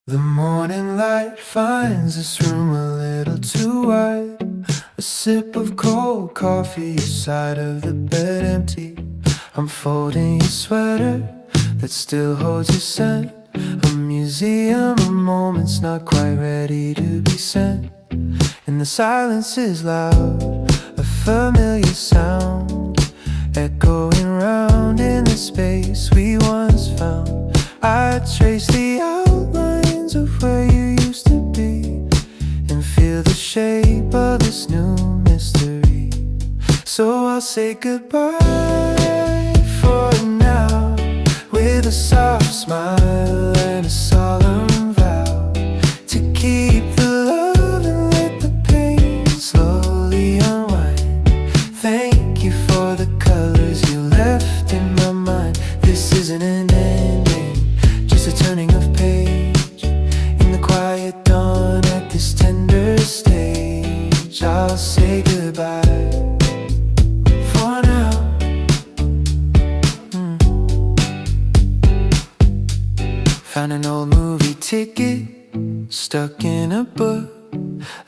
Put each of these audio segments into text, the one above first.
The morning light finds this room a little too wide. A sip of cold coffee, your side of the bed empty. I'm folding your sweater that still holds your scent. A museum of moments not quite ready to be sent. And the silence is loud, a familiar sound echoing round in the space we once found. I trace the outlines of where you used to be and feel the shape of this new mystery. So I'll say goodbye for now, with a soft smile and a solemn vow to keep the love and let the pain slowly unwind. Thank you for the colors you left in my mind. This isn't an ending, just a turning of page in the quiet dawn at this tender stage. I'll say goodbye for now. Found an old movie ticket stuck in a book,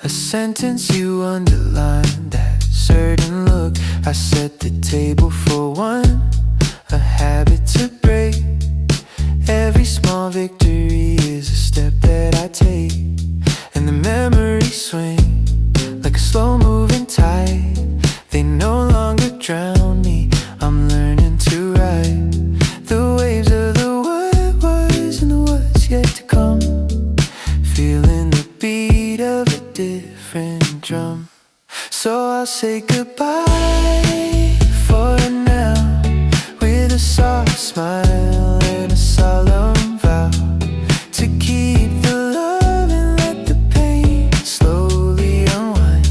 a sentence you underlined, that certain look. I set the table for one, a habit to break. Every small victory is a step that I take, and the memories swing like a slow-moving tide. They no longer drown me, I'm learning to ride the waves of the what was and the what's yet to come, feeling the beat of a different drum. So I'll say goodbye for now, with a soft smile and a solemn vow to keep the love and let the pain slowly unwind.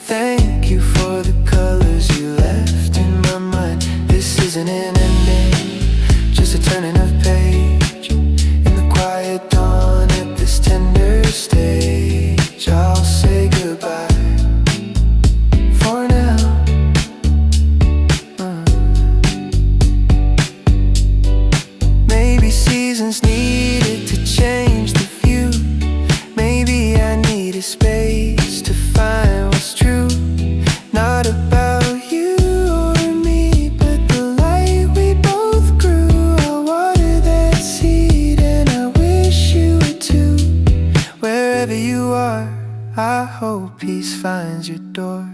Thank you for the colors you left in my mind. This isn't an ending, just a turning of page in the quiet dawn at this tender stage. I'll say goodbye for now. Maybe seasons needed to change the view. Maybe I needed space to find what's true. Not about you or me, but the light we both grew. I watered that seed and I wish you would too. Wherever you are, I hope peace finds your door.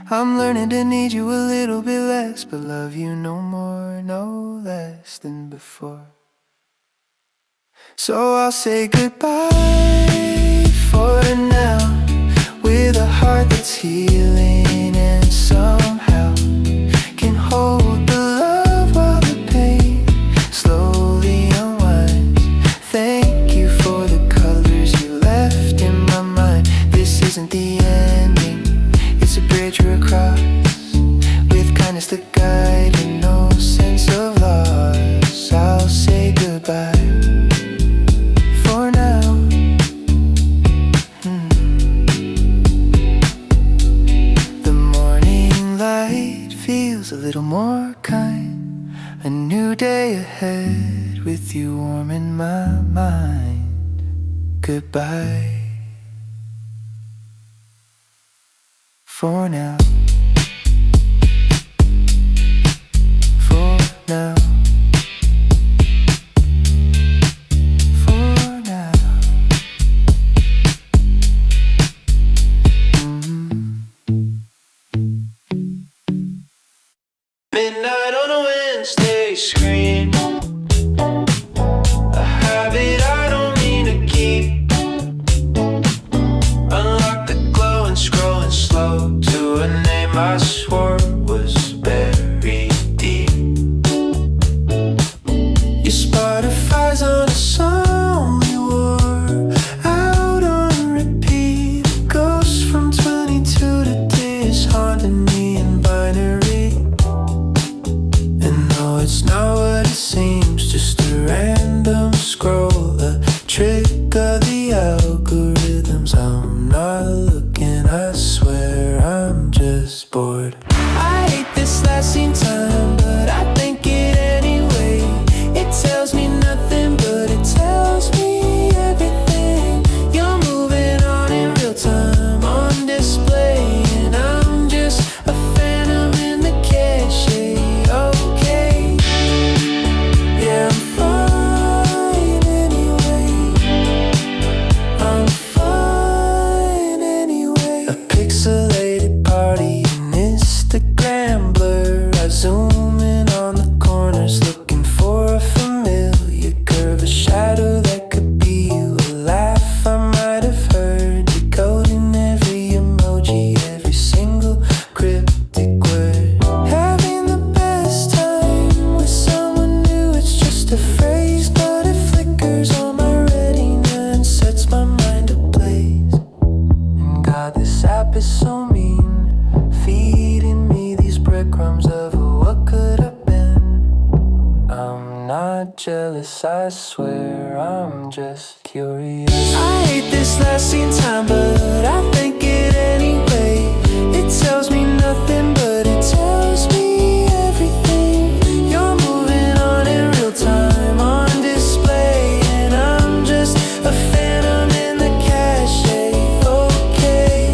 I'm learning to need you a little bit less, but love you no more, no less than before. So I'll say goodbye for now, with a heart that's healing and somehow can hold the love while the pain slowly unwinds. Thank you for the colors you left in my mind. This isn't the ending, it's a bridge we're across, with kindness to guide and no sense of loss. I'll say goodbye for now. The morning light feels a little more kind, a new day ahead with you warm in my mind. Goodbye for now. For now. For now. Midnight on a Wednesday screen, a habit I don't mean to keep. Unlock the glow and scrolling slow to a name I swore was buried deep. Your Spotify's on a song we wore out on repeat. Ghosts from 22 to days haunting me in binary. And no, it's not what it seems, just a random scroll, a trick of the algorithms. I'm not looking, I swear I'm just bored. I hate this last scene time, but I think it anyway. It tells me nothing, but it tells me everything. curious, I swear I'm just curious. I hate this last scene time, but I think it anyway. It tells me nothing, but it tells me everything. You're moving on in real time, on display, and I'm just a phantom in the cache. Okay,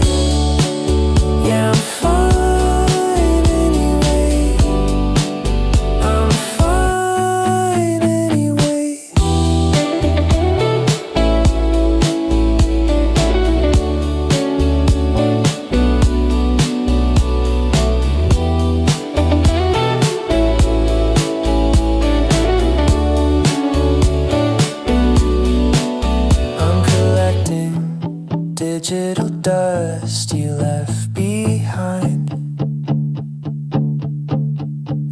yeah, I'm fine anyway. I'm fine anyway. I'm collecting digital dust you left behind,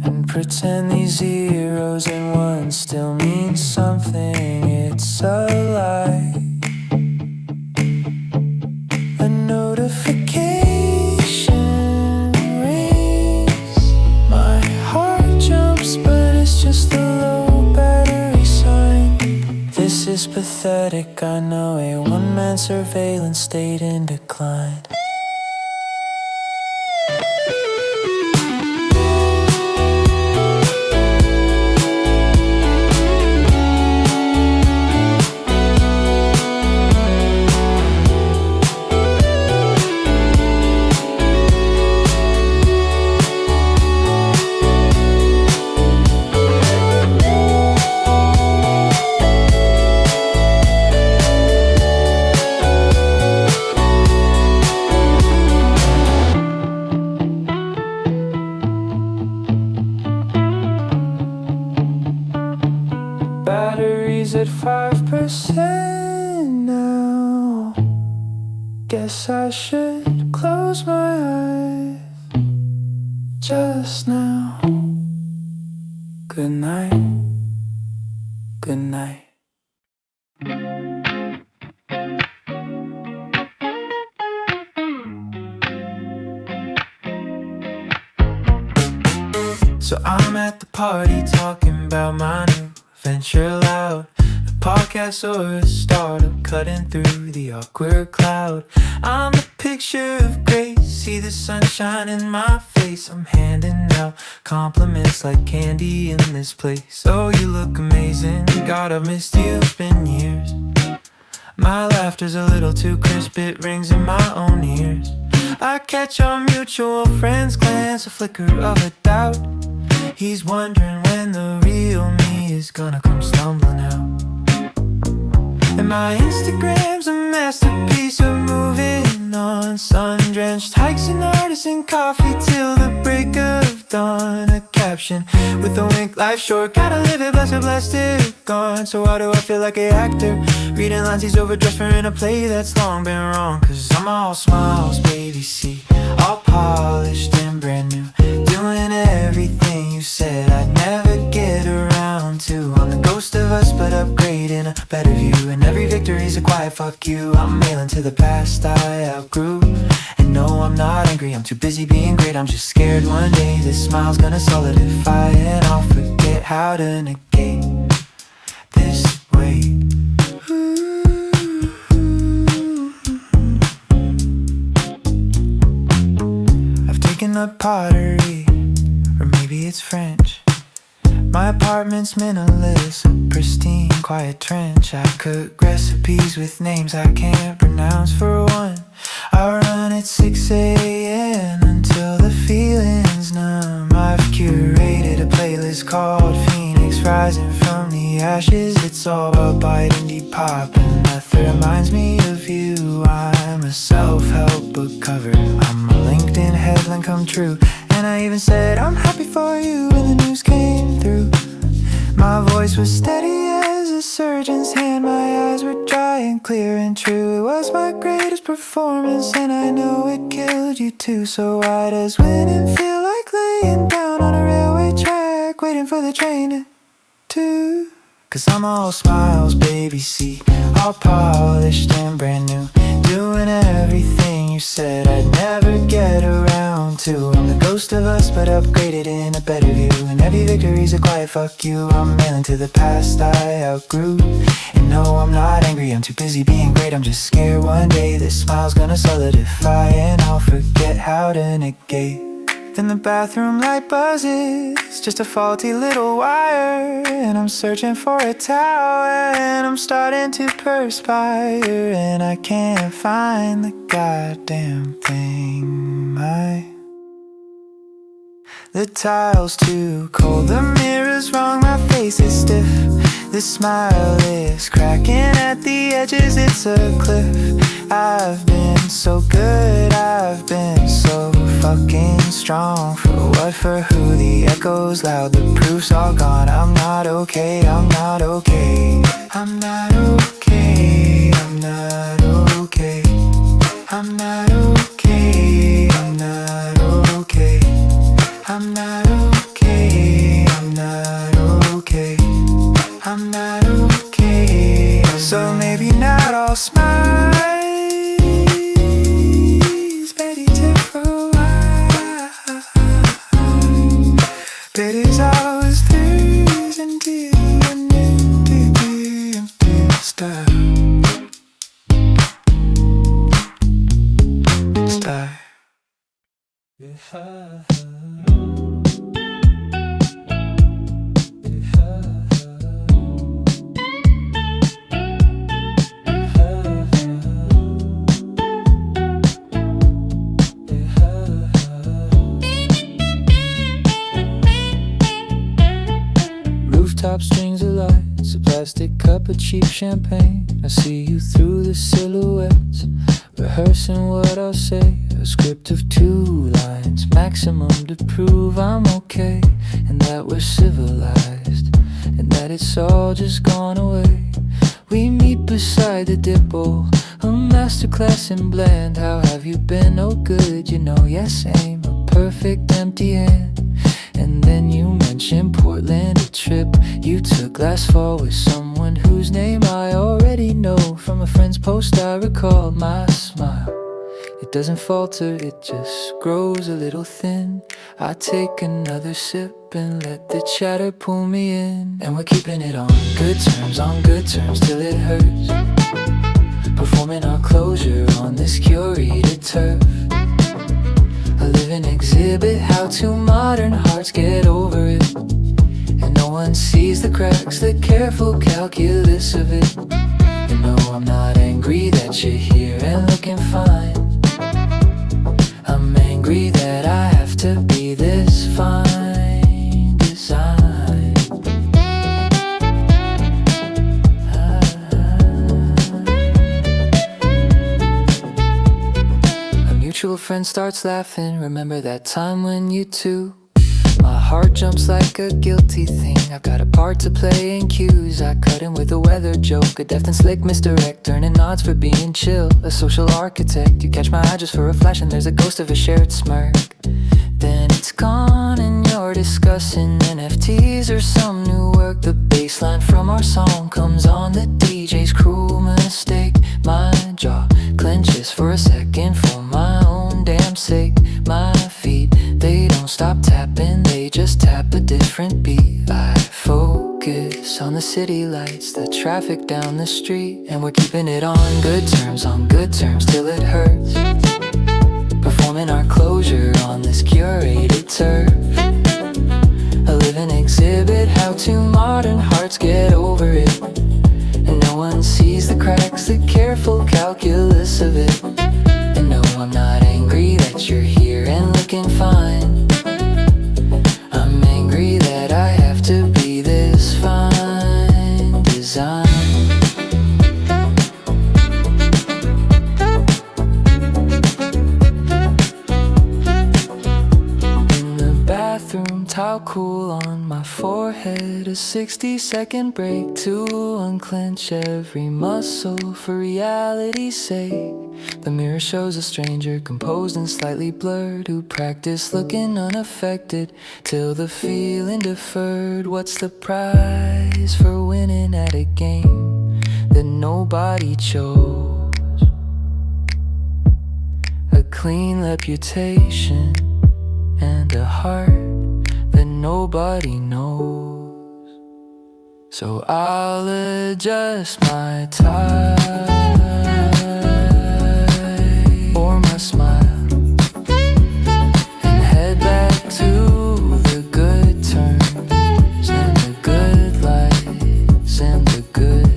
and pretend these zeros and ones still mean something. It's a lie. A notification rings, my heart jumps, but it's just the low battery sign. This is pathetic, I know. A one-man surveillance state in decline. Battery's at 5% now. Guess I should close my eyes just now. Good night. Good night. So I'm at the party talking about my new venture loud. A podcast or a startup cutting through the awkward cloud. I'm the picture of grace, see the sunshine in my face. I'm handing out compliments like candy in this place. Oh, you look amazing, God, I've missed you, it's been years. My laughter's a little too crisp, it rings in my own ears. I catch our mutual friend's glance, a flicker of a doubt. He's wondering when the real me is gonna come stumbling out. And my Instagram's a masterpiece of moving on. Sun-drenched hikes and artisan coffee till the break of dawn. A caption with a wink, life short, gotta live it, blessed if gone. So why do I feel like an actor? Reading lines he's overdressed for in a play that's long been wrong. Cause I'm all smiles, baby, see, all polished and brand new. Doing everything you said I'd never get around to. I'm the ghost of us but upgrading a better view. And every victory's a quiet fuck you. I'm mailing to the past I outgrew. And no, I'm not angry, I'm too busy being great. I'm just scared one day this smile's gonna solidify, and I'll forget how to negate this weight. I've taken up pottery, or maybe it's French. My apartment's minimalist, a pristine, quiet trench. I cook recipes with names I can't pronounce for one. I run at 6 a.m. until the feeling's numb. I've curated a playlist called Phoenix Rising from the Ashes. It's all about bite indie pop, and that reminds me of you. I'm a self-help book cover, I'm a LinkedIn headline come true. And I even said I'm happy for you when the news came through. My voice was steady as a surgeon's hand, my eyes were dry and clear and true. It was my greatest performance, and I know it killed you too. So why does winning feel like laying down on a railway track, waiting for the train to? Cause I'm all smiles, baby, see, all polished and brand new. Doing everything you said I'd never get around to. I'm the ghost ghost of us, but upgraded in a better view. And every victory's a quiet fuck you. I'm mailing to the past I outgrew. And no, I'm not angry, I'm too busy being great. I'm just scared one day this smile's gonna solidify, and I'll forget how to negate. Then the bathroom light buzzes, just a faulty little wire. And I'm searching for a towel, and I'm starting to perspire. And I can't find the goddamn thing. The tile's too cold, the mirror's wrong, my face is stiff. The smile is cracking at the edges, it's a cliff. I've been so good, I've been so fucking strong. For what, for who, the echo's loud, the proof's all gone. I'm not okay, I'm not okay. I'm not okay, I'm not okay. I'm not okay, I'm not okay. I'm not okay, I'm not okay. I'm not okay. So maybe not all smiles, ready to throw out. But it's always through and deep and empty stuff. Rooftop strings of lights, a plastic cup of cheap champagne. I see you through the silhouettes, rehearsing what I'll say. A script of 2 lines, maximum to prove I'm okay, and that we're civilized, and that it's all just gone away. We meet beside the dip bowl, a masterclass in blend. How have you been? Oh good, you know, yes, aim a perfect empty hand. And then you mentioned Portland, a trip you took last fall with someone whose name I already know. From a friend's post I recall my smile. It doesn't falter, it just grows a little thin. I take another sip and let the chatter pull me in. And we're keeping it on good terms till it hurts. Performing our closure on this curated turf. A living exhibit, how 2 modern hearts get over it. And no one sees the cracks, the careful calculus of it. And no, I'm not angry that you're here and looking fine. I'm angry that I have to be this fine design. A mutual friend starts laughing. Remember that time when you two? My heart jumps like a guilty thing. I've got a part to play in cues. I cut in with a weather joke, a deft and slick misdirect, turning nods for being chill, a social architect. You catch my eye just for a flash and there's a ghost of a shared smirk. Then it's gone and you're discussing NFTs or some new work. The bass line from our song comes on, the DJ's cruel mistake. My jaw clenches for a second for my own damn sake. My feet, they don't stop tapping, they just tap a different beat. I focus on the city lights, the traffic down the street. And we're keeping it on good terms till it hurts. Performing our closure on this curated turf. A living exhibit, how 2 modern hearts get over it. And no one sees the cracks, the careful calculus of it. And no, I'm not angry that you're here and looking fine. I'm angry that I have to be this fine design. In the bathroom, towel cool on my forehead, a 60-second break to unclench every muscle for reality's sake. The mirror shows a stranger, composed and slightly blurred, who practiced looking unaffected till the feeling deferred. What's the prize for winning at a game that nobody chose? A clean reputation and a heart that nobody knows. So I'll adjust my tie or my smile and head back to the good terms and the good lights and the good.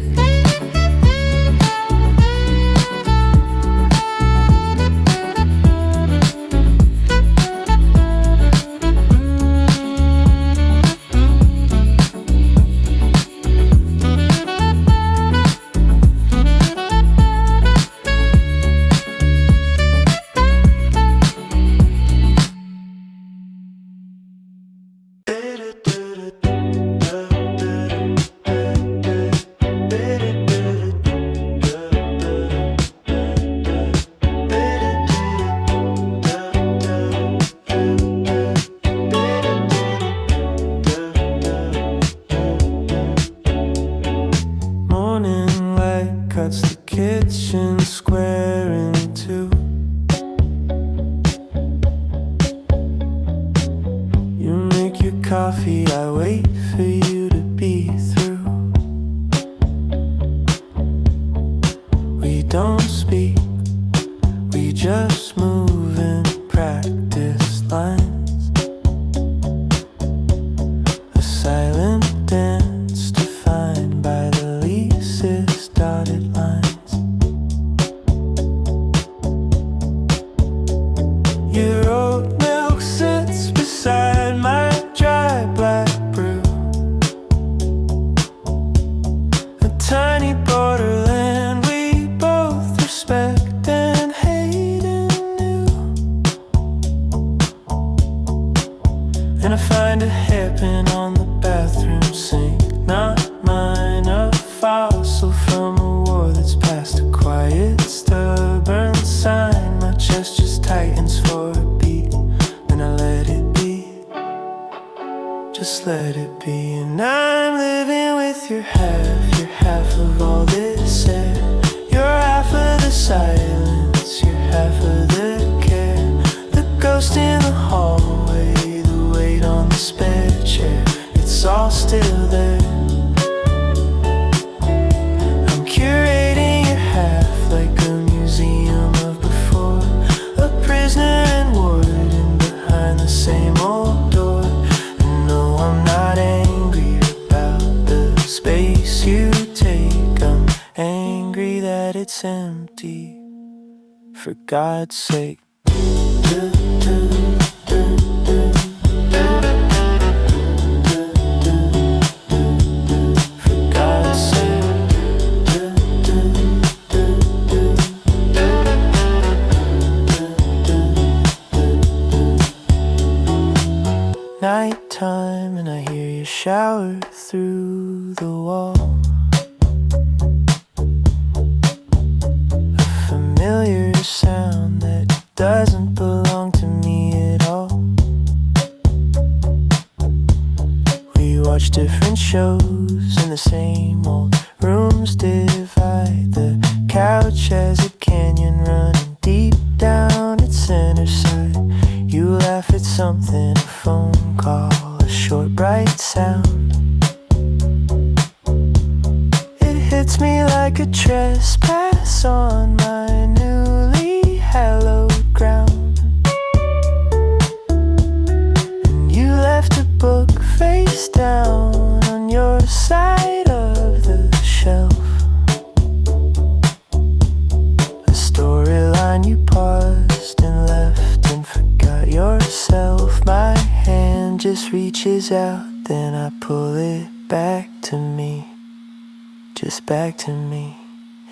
Cuts the kitchen square in two. You make your coffee, I wait for you to be through. We don't speak, we just move and practice lines. A silent dance defined by the leases dotted lines. Your oat milk sits beside my dry black brew. A tiny borderland we both respect and hate anew. And I find a hairpin on the bathroom sink, not mine, a fossil from a war that's past a quiet, stubborn sign. My chest just tightens for a beat, then I let it be, just let it be. And I'm living with your half of all this air. You're half of the silence, you're half of the care. The ghost in the hallway, the weight on the spare chair, it's all still there. Curating your half like a museum of before. A prisoner and warden behind the same old door. And no, I'm not angry about the space you take. I'm angry that it's empty, for God's sake. Nighttime and I hear you shower through the wall. A familiar sound that doesn't belong to me at all. We watch different shows in the same old rooms divide. The couch has a canyon running deep down its inner side. You laugh at something, a phone call, a short bright sound. It hits me like a trespass on my newly hallowed ground. And you left a book face down on your side of the shelf. A storyline you paused and left and forgot yourself. My hand just reaches out, then I pull it back to me, just back to me.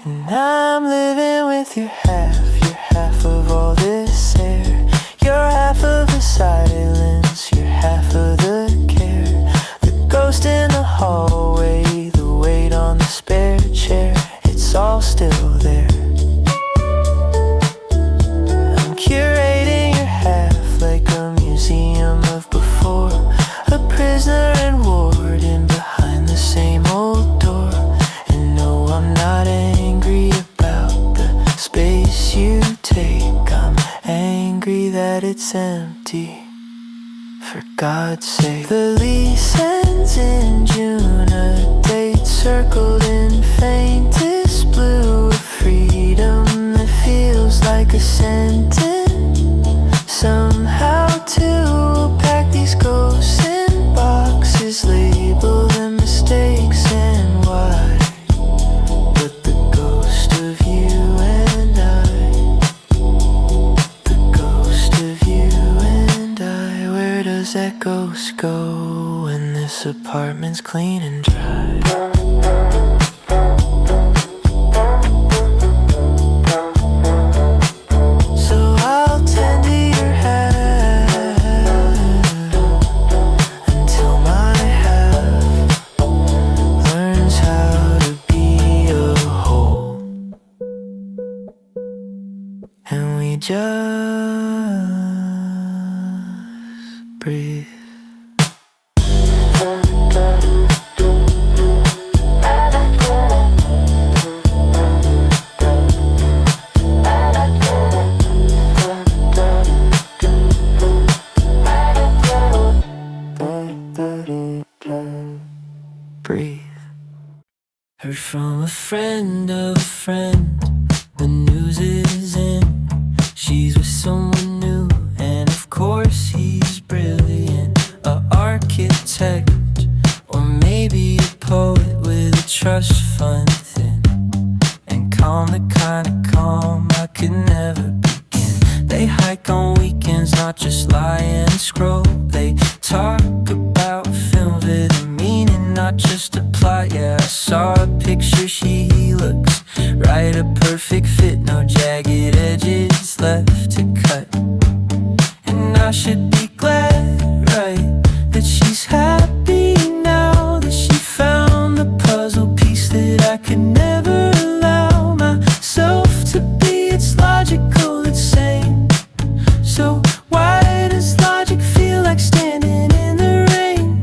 And I'm living with your half of all this air. You're half of the silence, you're half of the care. The ghost in the hallway, the weight on the spare chair, it's all still there. I'm curating your half like a museum of before. A prisoner and warden behind the same old door. And no, I'm not angry about the space you take. I'm angry that it's empty, for God's sake. The lease ends in June, a date circled in faintest blue. A freedom that feels like a sentence. Somehow to pack these ghosts in boxes, label them mistakes and why. But the ghost of you and I, the ghost of you and I, where does that ghost go when this apartment's clean and dry? So I'll tend to your hat until my half learns how to be a whole, and we just breathe. Breathe. Heard from a friend of a friend, the news is in. She's with someone new, and of course he's brilliant. An architect, or maybe a poet with a trust fund thin. And calm, the kind of calm I could never begin. They hike on weekends, not just lie and scroll. They talk about films with a meaning, not just a plot. Yeah, I saw a picture, she looks right, a perfect fit, no jagged edges left to cut. And I should be glad, right, that she's happy now, that she found the puzzle piece that I could never allow myself to be. It's logical, it's sane. So why does logic feel like standing in the rain,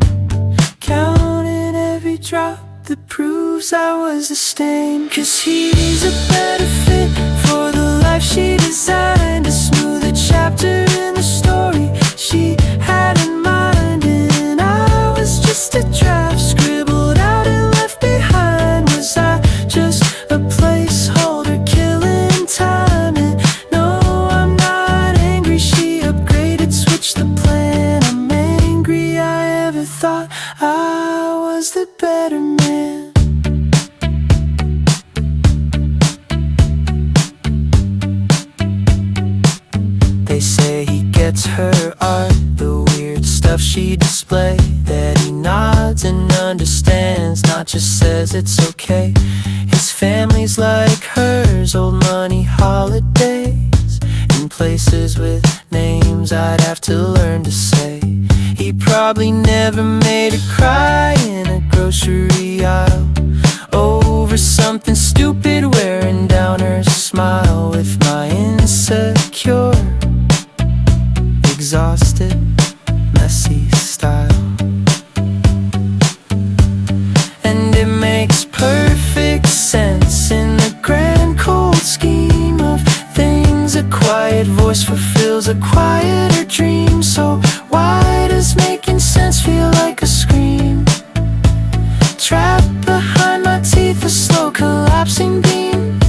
counting every drop that proves I was a stain? 'Cause he's a better fit for the life she designed, a smoother chapter in the story she had in mind. And I was just a draft scribbled out and left behind. Was I just a placeholder killing time? And no, I'm not angry, she upgraded, switched the plan. I'm angry I ever thought I was the better man. They say he gets her art, the weird stuff she displays, that he nods and understands, not just says it's okay. His family's like hers, old money holidays, in places with names I'd have to learn to say. He probably never made her cry in a grocery aisle over something stupid, wearing down her smile with my insecure, exhausted, messy style. And it makes perfect sense in the grand cold scheme of things. A quiet voice fulfills a quieter dream. So why does making sense feel like a scream? Trapped behind my teeth, a slow collapsing beam,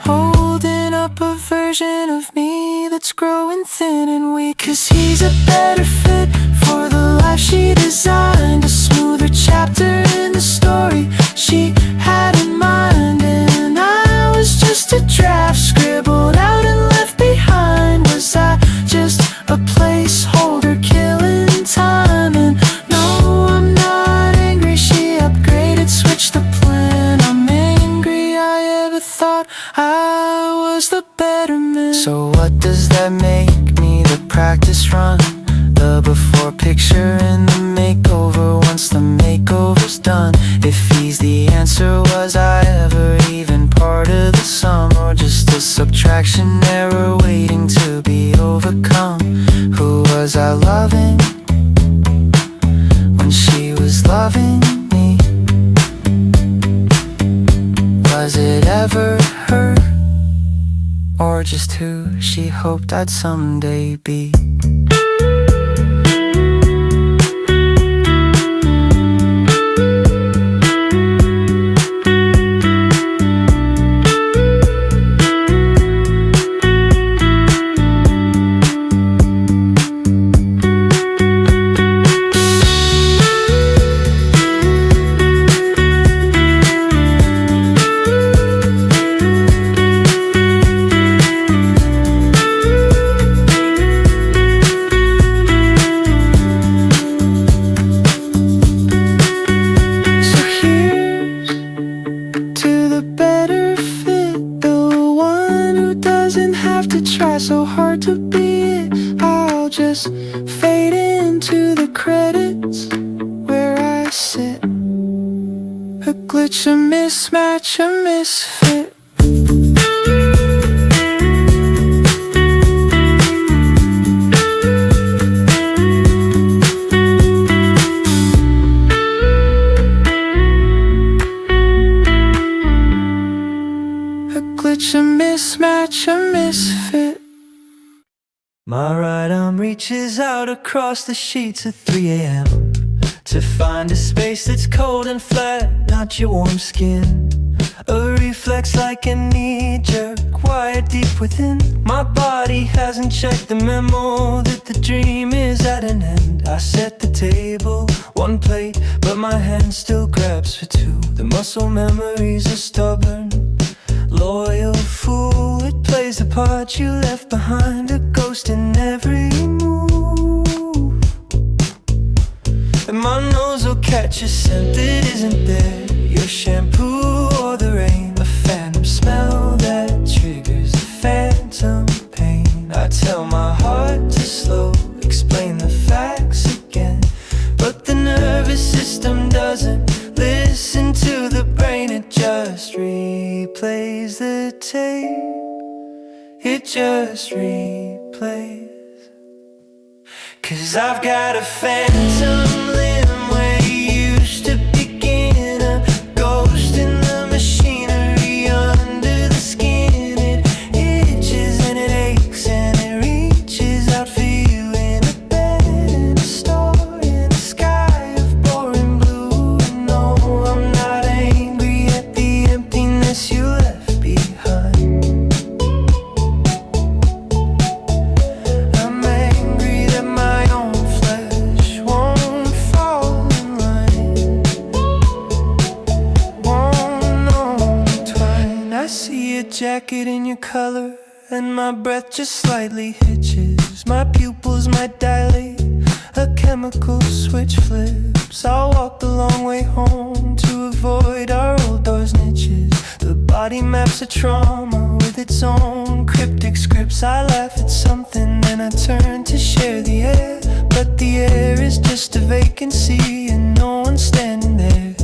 holding up a version of me that's growing thin and weak. 'Cause he's a better fit for the life she designed, a smoother chapter in the story she had in mind. And I was just a draft scribbled out and left behind. Was I just a placeholder killing time? And no, I'm not angry, she upgraded, switched the plan. I'm angry I ever thought I was the better man. So what does that make me? The practice run, the before picture and the makeover once the makeover's done. If he's the answer, was I ever even part of the sum, or just a subtraction error waiting to be overcome? Who was I loving when she was loving me? Was it ever her, or just who she hoped I'd someday be? so hard to be it. I'll just fade into the credits where I sit, a glitch, a mismatch, a misfit. A mismatch, a misfit. My right arm reaches out across the sheets at 3 a.m. to find a space that's cold and flat, not your warm skin. A reflex like a knee-jerk, wired deep within. My body hasn't checked the memo that the dream is at an end. I set the table, one plate, but my hand still grabs for two. The muscle memories are stubborn, loyal fool, it plays the part you left behind, a ghost in every move. And my nose will catch a scent that isn't there, your shampoo or the rain, a phantom smell that triggers the phantom pain. I tell my heart to slow, explain the facts again, but the nervous system doesn't listen to the brain, it just replays the tape. It just replays. 'Cause I've got a phantom limb where you used to begin, a ghost in the machinery under the skin. It itches and it aches and it reaches out for you in a bed, in a store, in a sky of boring blue. And no, I'm not angry at the emptiness you left behind. I'm angry that my own flesh won't fall in line, won't entwine. I see your jacket in your color, and my breath just slightly hitches. My pupils might dilate, a chemical switch flips. I'll walk the long way home to avoid our old door's niches. The body maps a trauma with its own cryptic scripts. I laugh at something and I turn to share the air, but the air is just a vacancy and no one's standing there.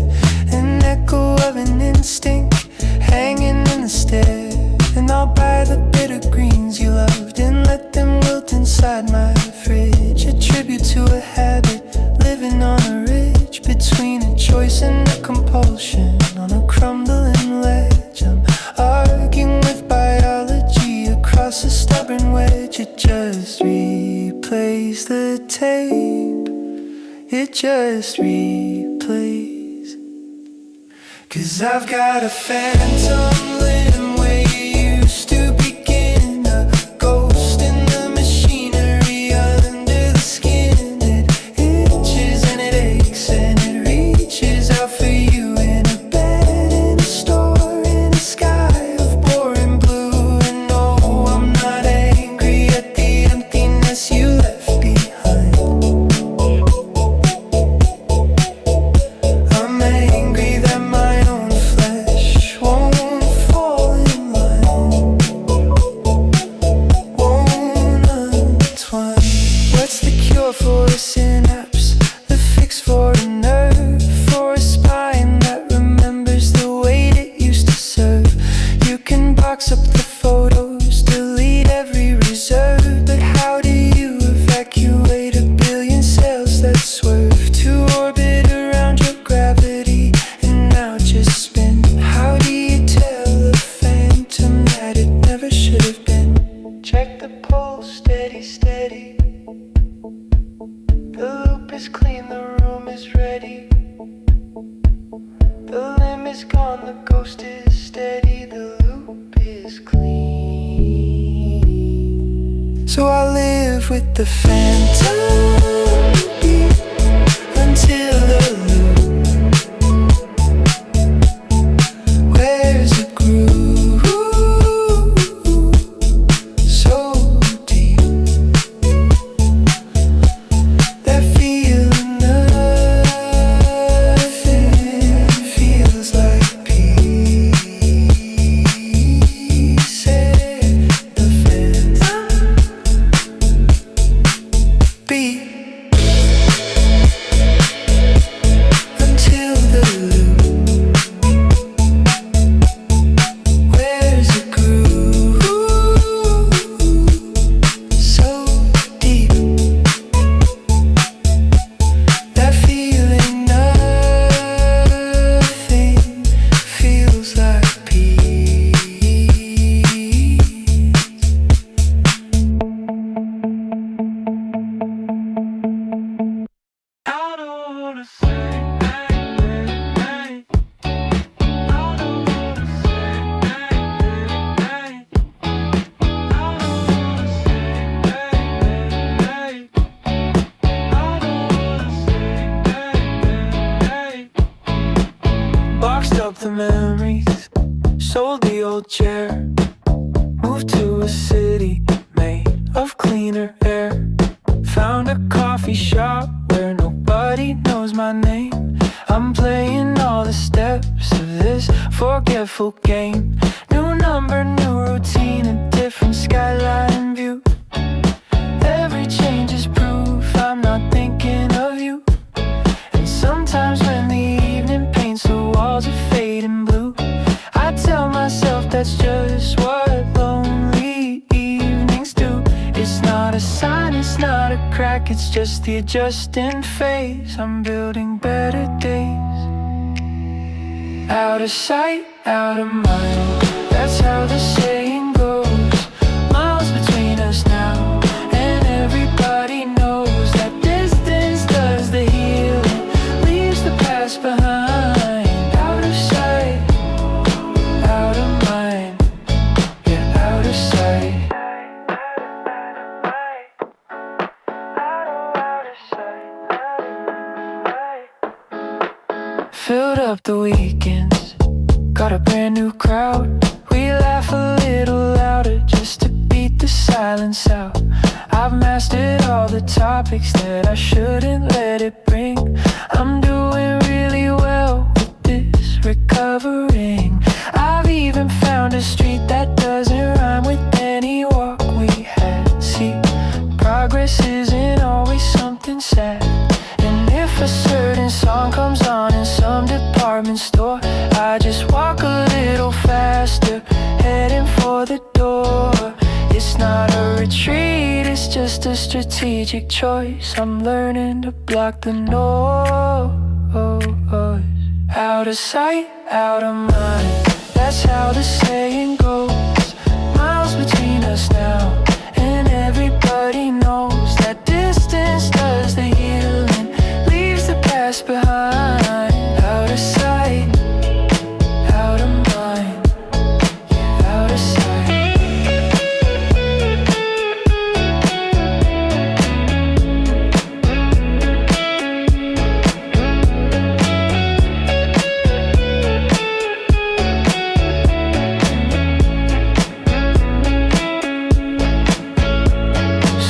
An echo of an instinct hanging in the stair. And I'll buy the bitter greens you loved and let them wilt inside my fridge. A tribute to a habit, living on a ridge between a choice and a compulsion. On a crumbling ledge, I'm arguing with biology across a stubborn wedge. It just replays the tape. It just replays. 'Cause I've got a phantom limb where you used to begin, a ghost in the machinery under the skin. It itches and it aches and it reaches out for you in a bed, in a store, in a sky of boring blue. And no, I'm not angry at the emptiness you left behind. I'm angry that my own flesh won't fall in line, won't entwine. What's the cure for a synapse, the fix for a nerve, for a spine that remembers the weight it used to serve? You can box up the photos, delete every reserve, but how do you evacuate a billion cells that swerve to orbit around your gravity and now just spin? How do you tell the phantom that it never should have been? Check the pulse, steady, steady. The loop is clean, the room is ready. The limb is gone, the ghost is steady. The loop is clean. So I live with the phantom beat until the loop wears a groove so deep. That feeling nothing feels like peace. The phantom Moved to a city made of cleaner air. Found a coffee shop where nobody knows my name. I'm playing all the steps of this forgetful game. New number, new routine, a different skyline view. Every change is proof I'm not thinking of you. And sometimes when the evening paints the walls of fading blue, I tell myself that's just what lonely evenings do. It's not a sign, it's not a crack, it's just the adjusting phase. I'm building better days. Out of sight, out of mind, that's how the saying goes. Miles between us now, and everybody knows that distance does the healing, leaves the past behind. Out of sight, out of mind, yeah, out of sight. Filled up the weekends, got a brand new crowd. We laugh a little louder just to beat the silence out. I've mastered all the topics that I shouldn't let it bring. I'm doing really well with this recovering. I've even found a street that doesn't rhyme with any walk we had. See, progress isn't always something sad. And if a certain song comes on in some department store, I just walk a little faster, heading for the door. It's not a retreat, it's just a strategic choice. I'm learning to block the noise. Out of sight, out of mind, that's how the saying goes. Miles between us now, and everybody knows that distance does the healing, leaves the past behind. Out of sight, out of mind, yeah, out of sight.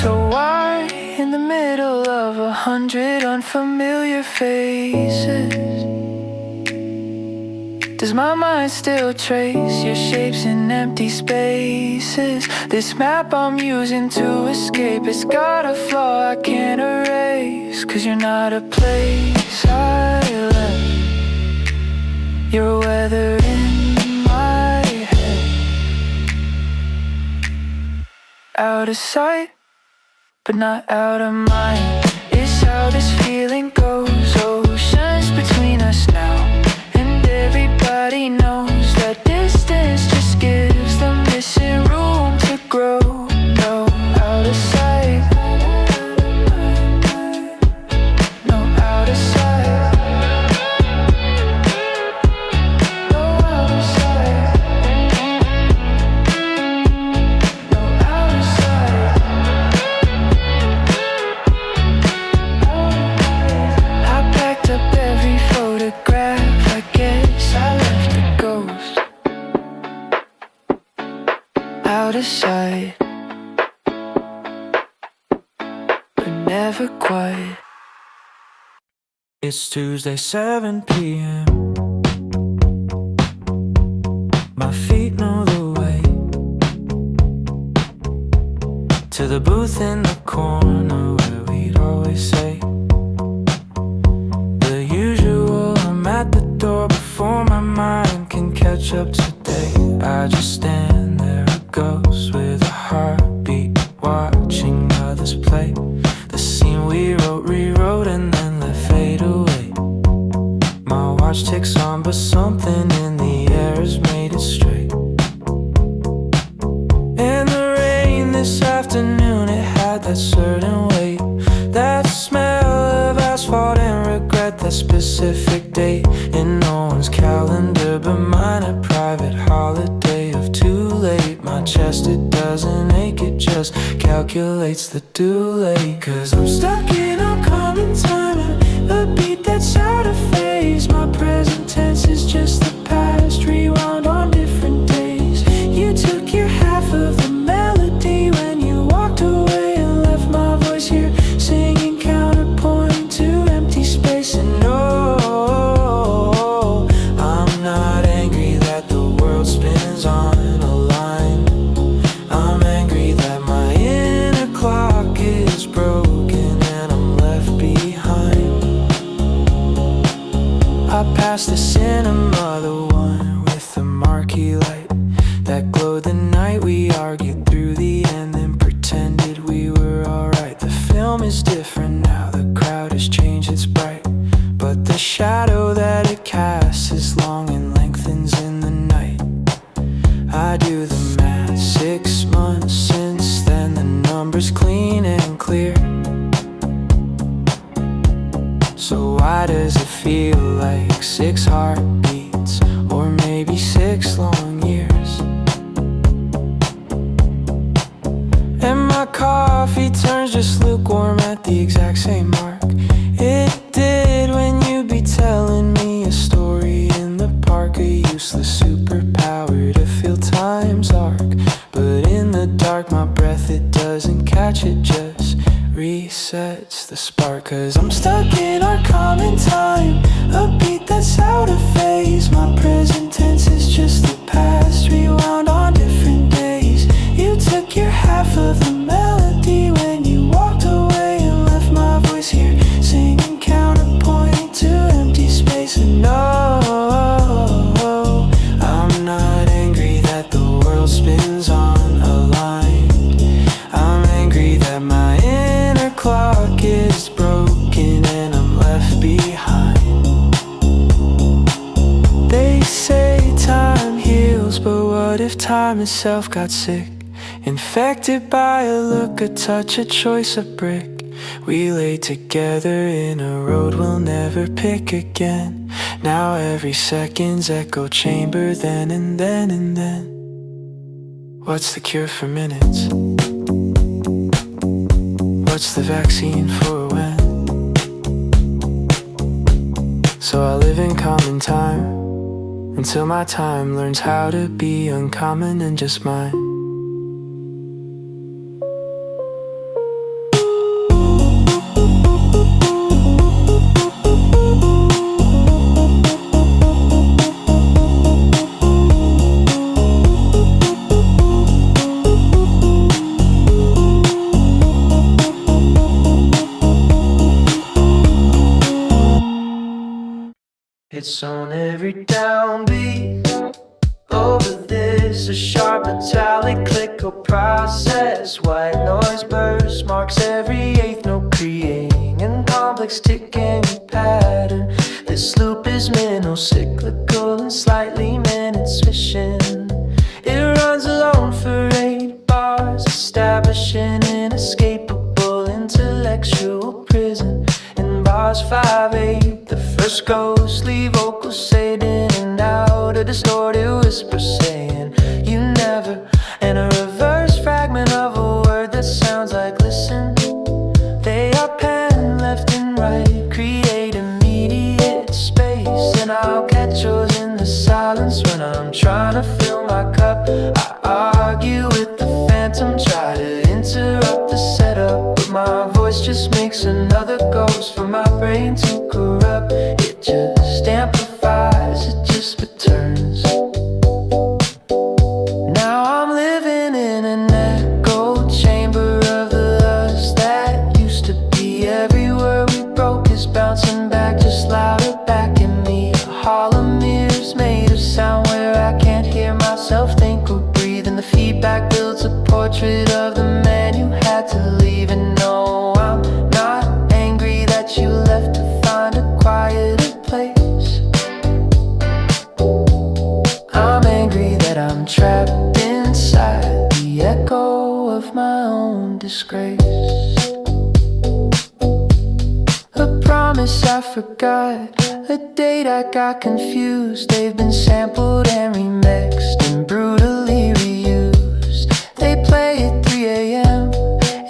So why in the middle of 100 unfamiliar faces does my mind still trace your shapes in empty spaces? This map I'm using to escape, it's got a flaw I can't erase. 'Cause you're not a place I left, you're weathered in my head. Out of sight, but not out of mind, is how this feeling goes. Oceans between us now, and everybody knows that distance just gives the missing room to grow. No, out of sight, no, out of sight, no, out of sight, no, out of sight. I packed up every photograph, I guess I left a ghost. Out of sight, but never quite. It's Tuesday, 7 p.m. My feet know the way to the booth in the corner where we'd always say the usual. I'm at the door before my mind can catch up today. I just stand there, a ghost with a heartbeat, watching others play the scene we wrote, rewrote, and then let fade away. My watch ticks on, but something in the air has made it straight. And the rain this afternoon, it had that certain weight, that smell of asphalt and regret, that specific date in no one's calendar but mine, a private holiday of too late. My chest, it doesn't ache, it just calculates the due late. 'Cause I'm stuck in oncoming time and a beat that's out of phase. My present tense is just the past, rewound on different days. You argued through the end, then pretended we were alright. The film is different now, the crowd has changed, it's bright, but the shadow that it casts is long and lengthens in the night. I do the math, 6 months since then, the number's clean and clear. So why does it feel like 6 heartbeats, or maybe 6 long years? And my coffee turns just lukewarm at the exact same mark it did when you'd be telling me a story in the park. A useless superpower to feel time's arc, but in the dark my breath, it doesn't catch, it just resets the spark. Cause I'm stuck in our common time, a beat that's out of phase. My present tense is just the past, rewound on different days. You took your half of the melody when you walked away and left my voice here singing counterpoint to empty space. And no, I'm not angry that the world spins on a line. I'm angry that my inner clock is broken and I'm left behind. They say time heals, but what if time itself got sick? Infected by a look, a touch, a choice, a brick. We lay together in a road we'll never pick again. Now every second's echo chamber, then and then and then. What's the cure for minutes? What's the vaccine for when? So I live in common time until my time learns how to be uncommon and just mine. It's on every downbeat. Over this, a sharp metallic click or process. White noise burst marks every eighth note, creating a complex ticking pattern. This loop is minnow, cyclical and slightly minutes fishing. It runs alone for 8 bars, establishing an inescapable intellectual prison. In bars 5-8, the first ghostly vocals fade in and out, a distorted whisper saying you never, and a reverse fragment of a word that sounds like listen. They are penned left and right, create immediate space, and I'll catch yours in the silence when I'm trying to fill my cup. I argue with the phantom, try to interrupt the setup, but my voice just makes another ghost for my brain to corrupt. It just amplifies, it just returns. Now I'm living in an echo chamber of the lust that used to be. Every word we broke is bouncing back, just louder back in me. A hollow mirror's made of sound where I can't hear myself think or breathe, and the feedback builds a portrait of the man you had to leave. And no, I'm not angry that you left to find a quieter place. I'm angry that I'm trapped inside the echo of my own disgrace. A promise I forgot, a date I got confused. They've been sampled and remixed and brutally reused. They play at 3 a.m.,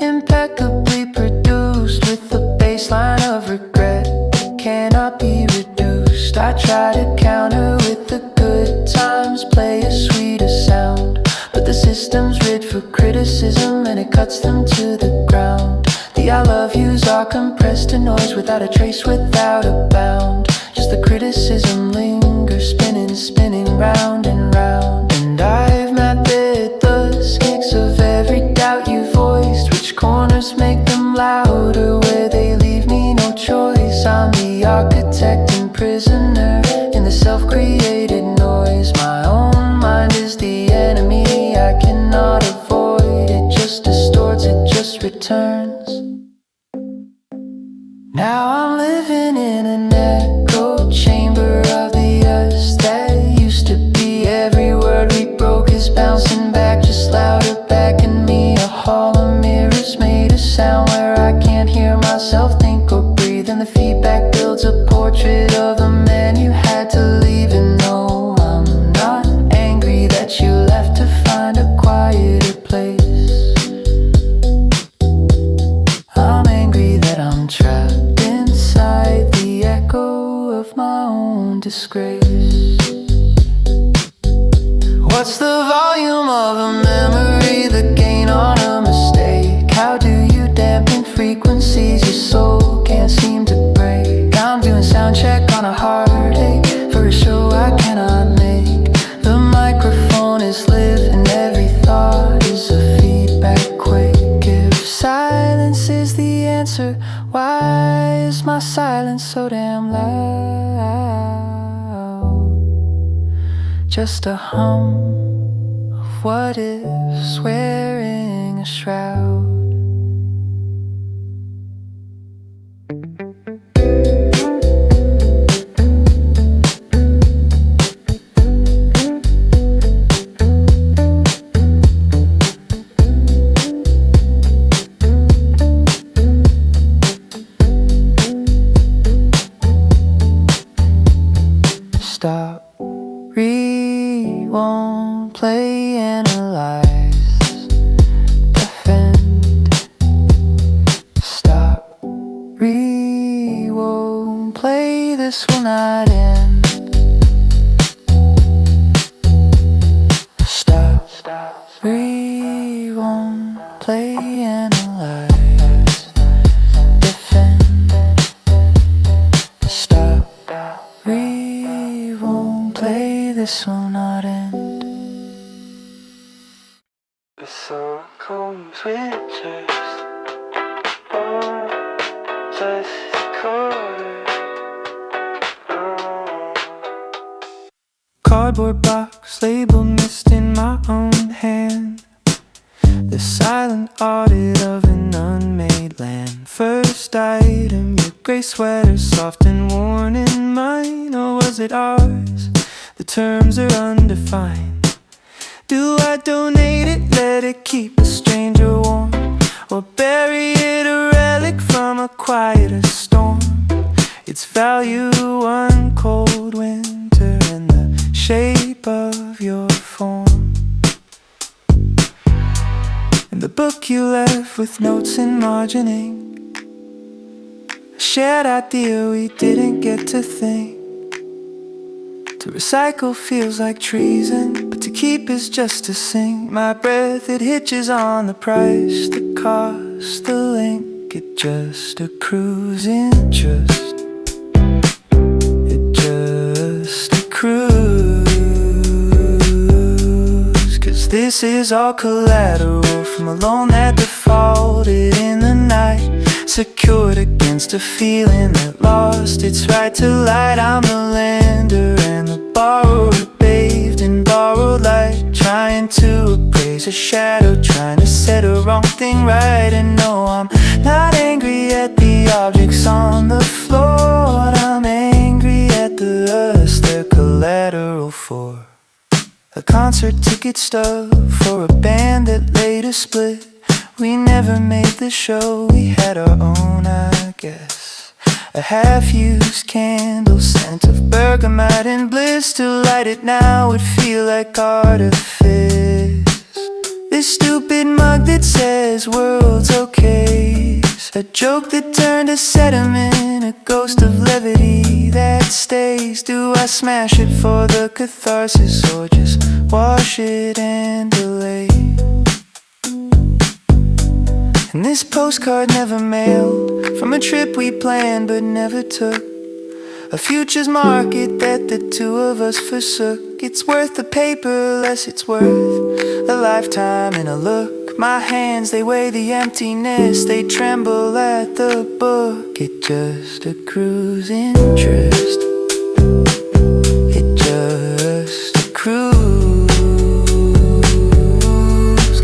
impeccably produced, with a baseline of regret that cannot be reduced. I try to counter with the good times, play a sweeter sound, but the system's rigged for criticism and it cuts them to the ground. The I love yous are compressed to noise without a trace, without a bound. Just the criticism lingers, spinning, spinning round and round. And I've mapped the stakes of every doubt you voiced, which corners make them louder, where they leave me no choice. I'm the architect and prisoner in the self-created noise. My own mind is the enemy I cannot avoid. just a hum of what ifs wearing a shroud. Stop, rewind, play, analyze, defend. Stop, rewind, play, this will not end. Stop, rewind, play, analyze, defend. Stop, rewind, play, this will not end. The sun comes winters, just colder. Cardboard box, labeled mist in my own hand. The silent audit of an unmade land. First item, your gray sweater, soft and worn in mine. Or was it ours? The terms are undefined. Do I donate it, let it keep a stranger warm? Or bury it, a relic from a quieter storm? Its value, one cold winter in the shape of your form. And the book you left with notes and margining, a shared idea we didn't get to think. To recycle feels like treason, but to keep is just to sing. My breath, it hitches on the price, the cost, the link. It just a cruise interest. It just a cruise. Cause this is all collateral from a loan that defaulted in the night. Secured against a feeling that lost its right to light. I'm the lender and the borrower, bathed in borrowed light. Trying to appraise a shadow, trying to set a wrong thing right. And no, I'm not angry at the objects on the floor. I'm angry at the us they're collateral for. A concert ticket stub for a band that later split. We never made the show, we had our own, I guess. A half-used candle, scent of bergamot and bliss. To light it now would feel like artifice. This stupid mug that says world's okay, a joke that turned to sediment, a ghost of levity that stays. Do I smash it for the catharsis or just wash it and delay? And this postcard never mailed, from a trip we planned but never took. A futures market that the two of us forsook. It's worth the paper, less it's worth a lifetime and a look. My hands, they weigh the emptiness, they tremble at the book. It just a cruise interest. It just a cruise.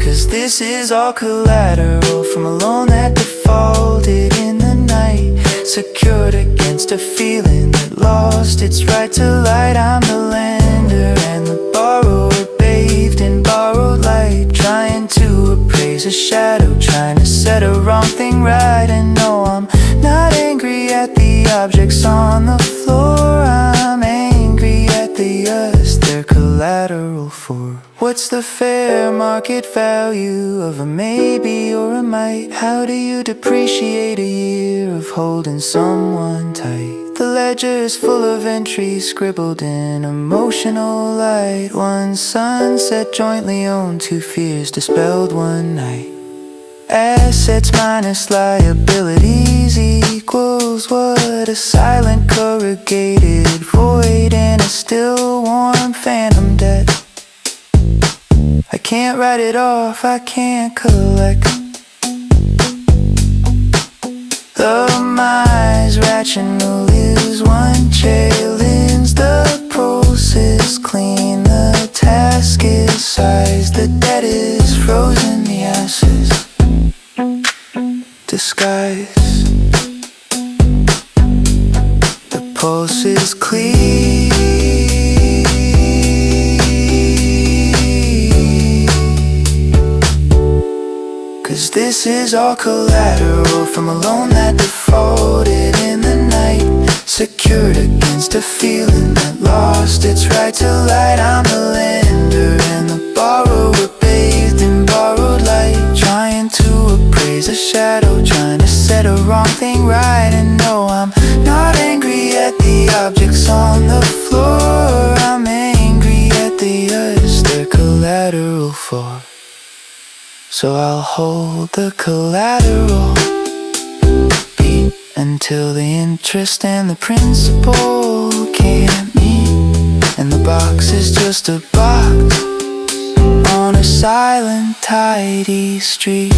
Cause this is all collateral from a loan that defaulted in the night. Secured against a feeling that lost its right to light. I'm the lender and the borrower, bathed in borrowed light. Trying to appraise a shadow, trying to set a wrong thing right. And no, I'm not angry at the objects on the floor. I'm angry at the us they're collateral for. What's the fair market value of a maybe or a might? How do you depreciate a year of holding someone tight? The ledger is full of entries scribbled in emotional light. One sunset jointly owned, two fears dispelled one night. Assets minus liabilities equals what? A silent corrugated void and a still warm phantom debt. I can't write it off, I can't collect. The mind's rational is one challenge. The process clean, the sighs, the dead is frozen, the ashes disguise. The pulse is clear, 'cause this is all collateral from a loan that defaulted in the night, secured against a feeling that lost its right to light. I'm the lender and the borrower, bathed in borrowed light, trying to appraise a shadow, trying to set a wrong thing right. And no, I'm not angry at the objects on the floor, I'm angry at the us they're collateral for. So I'll hold the collateral, beat until the interest and the principal can't meet, and the box is just a box on a silent, tidy street.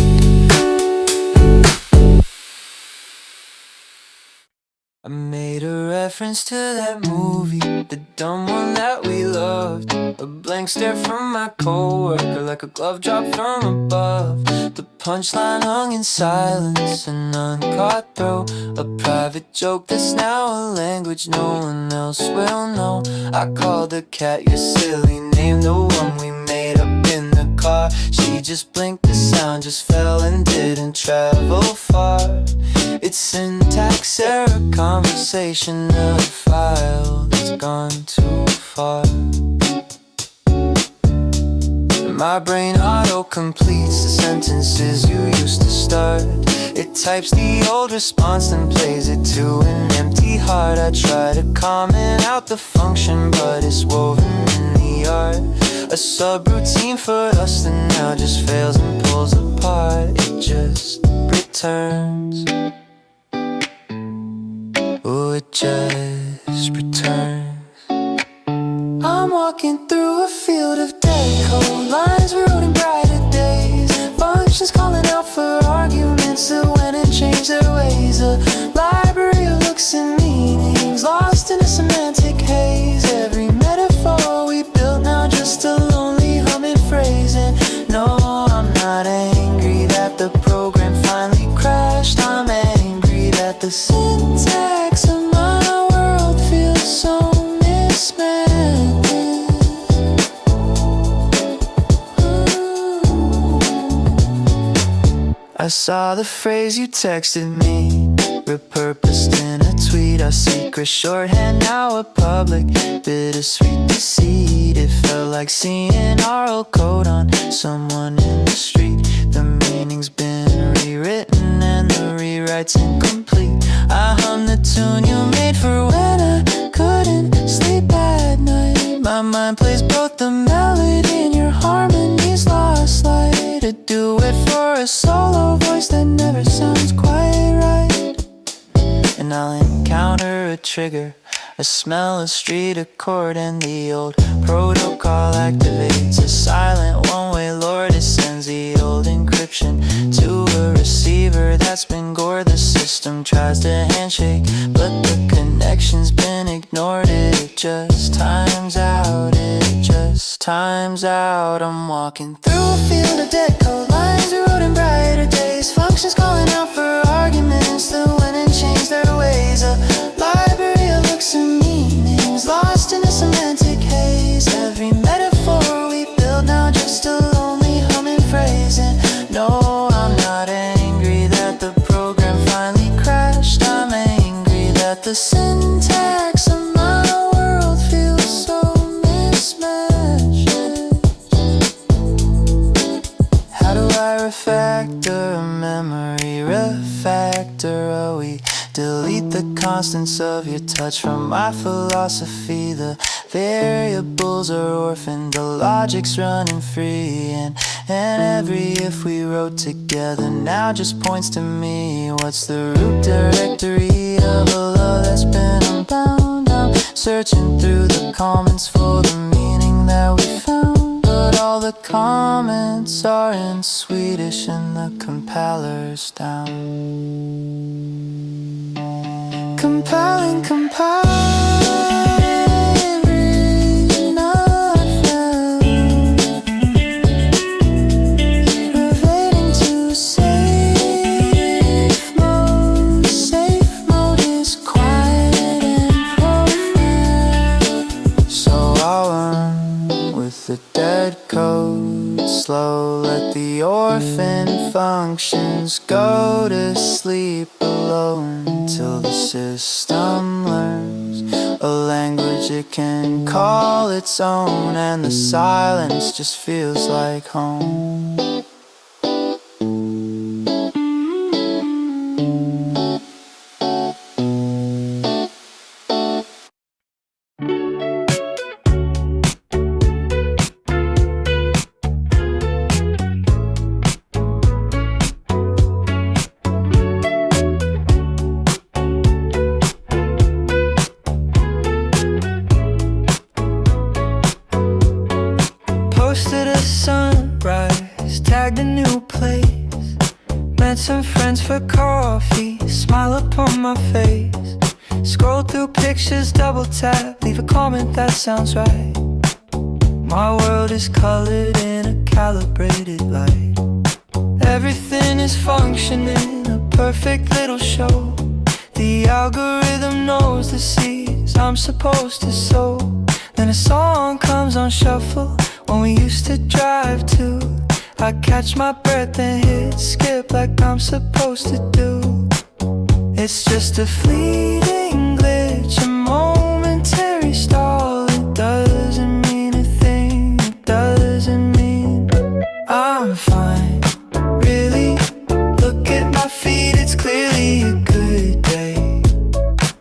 I made a reference to that movie, the dumb one that we loved. A blank stare from my coworker, like a glove dropped from above. The punchline hung in silence, an uncaught throw, a private joke that's now a language no one else will know. I called the cat your silly name, the one we made up in the car. She just blinked, the sound just fell and didn't travel far. It's syntax error, conversation, a file that's gone too far. My brain auto-completes the sentences you used to start. It types the old response, then plays it to an empty heart. I try to comment out the function, but it's woven in the art. A subroutine for us that now just fails and pulls apart. It just returns. Oh, it just returns. I'm walking through a field of dead cold lines, road in brighter days. Functions calling out for arguments that went and changed their ways. A library of looks and meanings, lost in a semantic haze. Every metaphor we built now just a lonely humming phrase. And no, I'm not angry that the program finally crashed. I'm angry that the syntax of my world feels so mismatched. I saw the phrase you texted me, repurposed in a tweet. Our secret shorthand, now a public bittersweet deceit. It felt like seeing our old code on someone in the street. The meaning's been rewritten and the rewrite's incomplete. I hummed the tune you made for when I couldn't sleep at night. My mind plays both the melody and your harmonies lost light. A duet for a solo voice that never sounds quite right. And I'll encounter a trigger, a smell, a street, a chord, and the old protocol activates. A silent one-way lord, it sends the old encryption to a receiver that's been gored. The system tries to handshake, but the connection's been ignored. It just times out, it just times out. I'm walking through a field of dead cold lines, road in brighter days. Functions calling out for arguments that went and changed their ways. A library of looks and meanings, lost in a semantic haze. Every metaphor we build now just a lonely humming phrase. And no, I'm not angry that the program finally crashed. I'm angry that the syntax of my world feels so mismatched. How do I refactor a memory? Refactor, oh, we delete the constants of your touch from my philosophy. The variables are orphaned, the logic's running free. And every if we wrote together now just points to me. What's the root directory of a love that's been unbound? I'm searching through the comments for the meaning that we found, but all the comments are in Swedish and the compiler's down. Compiling, compiling, not found. but the orphan functions. Go to sleep alone till the system learns a language it can call its own, and the silence just feels like home. Posted a sunrise, tagged a new place. Met some friends for coffee, smile upon my face. Scroll through pictures, double tap, leave a comment that sounds right. My world is colored in a calibrated light. Everything is functioning, a perfect little show. The algorithm knows the seeds I'm supposed to sow. Then a song comes on shuffle when we used to drive to. I catch my breath and hit skip like I'm supposed to do. It's just a fleeting glitch, a momentary stall. It doesn't mean a thing, it doesn't mean I'm fine. Really, look at my feet, it's clearly a good day.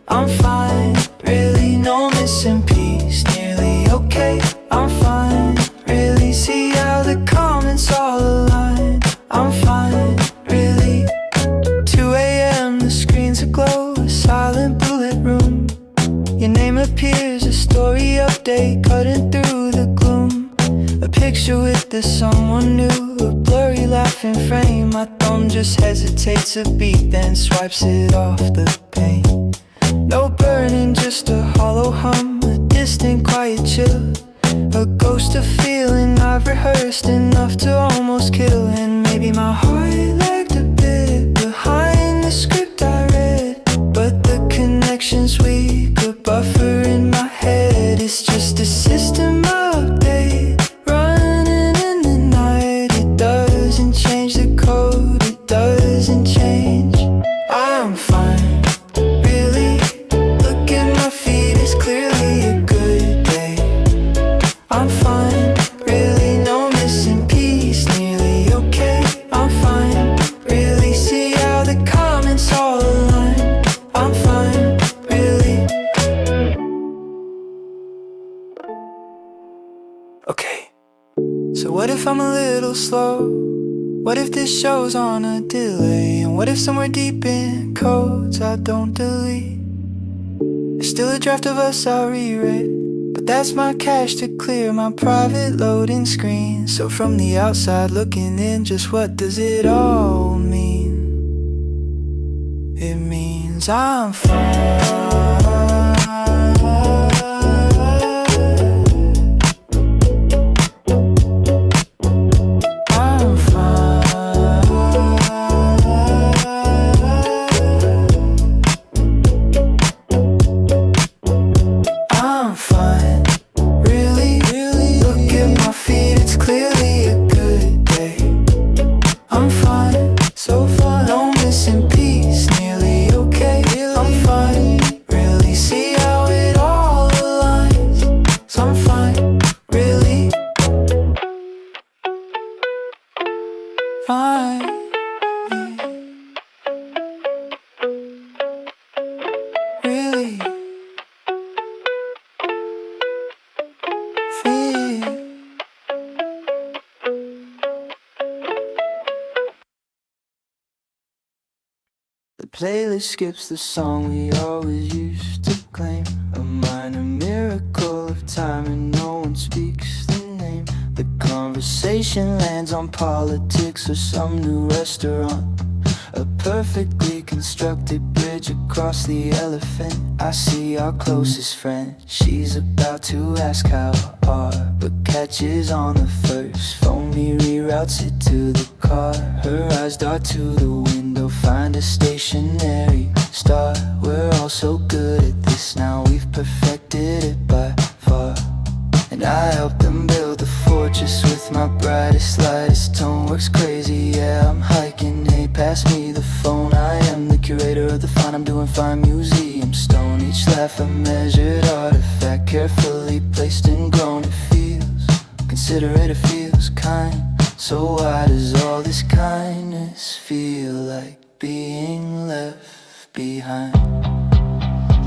I'm fine, really, no missing piece, nearly okay. I'm fine, really, see how the comments all align. I'm fine, really. 2 a.m. the screens aglow, a silent bullet room. Your name appears, a story update cutting through the gloom. A picture with the someone new, a blurry laughing frame. My thumb just hesitates a beat, then swipes it off the pain. No burning, just a hollow hum, a distant quiet chill. A ghost of feeling I've rehearsed enough to almost kill. And maybe my heart lagged a bit behind the script I read, but the connection's weak, a buffer in my head. It's just a system update running in the night. It doesn't change the code, it doesn't change. I'm fine, really. Look at my feet, it's clearly a good day. I'm fine, really, no missing piece, nearly okay. I'm fine, really, see how the comments all align. I'm fine, really. Okay, so what if I'm a little slow? What if this show's on a delay? And what if somewhere deep in codes I don't delete? There's still a draft of us I'll rewrite, but that's my cache to clear my private loading screen. So from the outside looking in, just what does it all mean? It means I'm fine. I'm fine. I'm fine. Really, really, look at my feet, it's clearly a good day. I'm fine, so fine, no missing piece, nearly okay. I'm fine, really, see how it all aligns. So I'm fine, really. Fine. Really. Feel. The playlist skips the song we always used to claim. A minor miracle of time and no one speaks the name. The conversation lands on politics or some new restaurant. A perfectly constructed bridge across the elephant. I see our closest friend, she's about to ask how are, but catches on the first phone, he reroutes it to the car. Her eyes dart to the window, find a stationary star. We're all so good at this now, we've perfected it by far. And I helped them build the fortress with my brightest, lightest tone works crazy, yeah, I'm hiking, hey, pass me the phone. I am the curator of the fine, I'm doing fine, museum stone. Each laugh a measured artifact, carefully placed and grown. It feels considerate, it feels kind. So why does all this kindness feel like being left behind?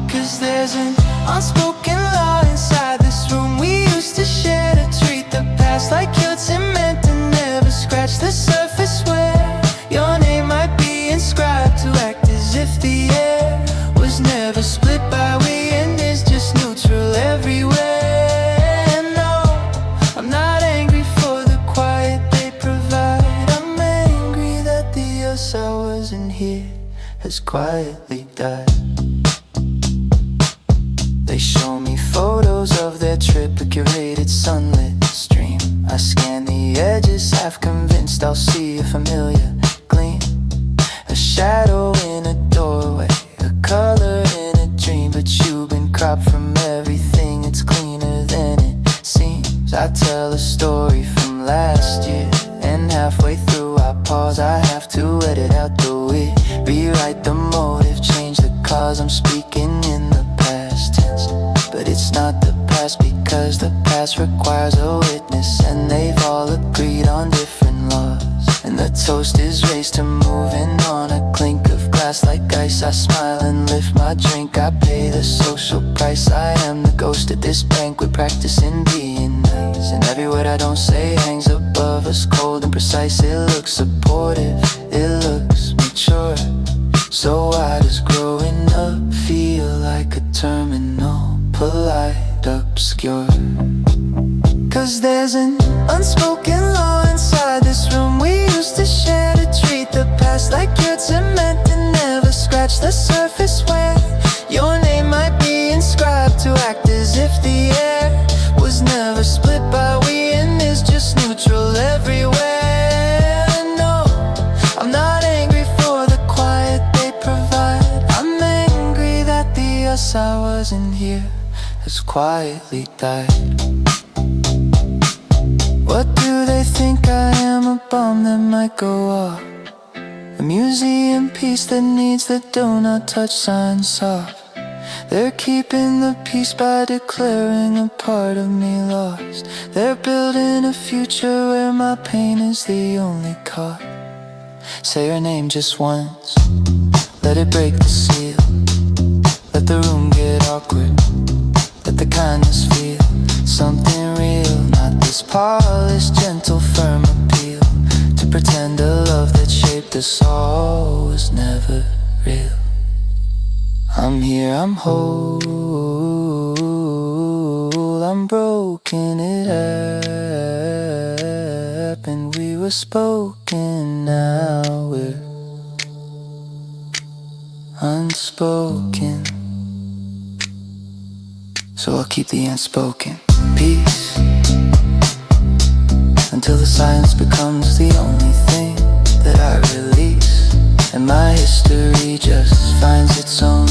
Cause there's an unspoken law inside this room we used to share, to treat the past like you're cement and never scratch the surface where your name might be inscribed, to act as if the air was never split by we and is just neutral everywhere. No, I'm not angry for the quiet they provide, I'm angry that the us I wasn't here has quietly died. They show me photos of their trip, a curated sunlit stream. I scan the edges, half convinced I'll see a familiar gleam. A shadow in a doorway, a color in a dream. But you've been cropped from everything, it's cleaner than it seems. I tell a story from last year, and halfway through I pause. I have to edit out the we, rewrite the motive, change the cause. I'm speaking in the past tense, but it's not the past, because the past requires a witness, and they've all agreed on different laws. And the toast is raised to moving on, a clink of glass like ice. I smile and lift my drink, I pay the social price. I am the ghost at this banquet, practicing being nice, and every word I don't say hangs above us, cold and precise. It looks supportive, it looks mature. So why does growing up feel like a terminal, polite, obscure? Cause there's an unspoken law inside this room we used to share, to treat the past like you're cement and never scratch the surface where your name might be inscribed, to act as if the air was never split by we and is just neutral everywhere. No, I'm not angry for the quiet they provide, I'm angry that the us I wasn't here has quietly died. What do they think I am, a bomb that might go off? A museum piece that needs the do not touch sign soft. They're keeping the peace by declaring a part of me lost. They're building a future where my pain is the only cause. Say her name just once, let it break the seal. Let the room get awkward, let the kindness feel something real, not this polished, gentle, firm appeal to pretend a love that shaped us all was never real. I'm here, I'm whole, I'm broken, it happened, we were spoken, now we're unspoken. So I'll keep the unspoken peace until the silence becomes the only thing that I release, and my history just finds its own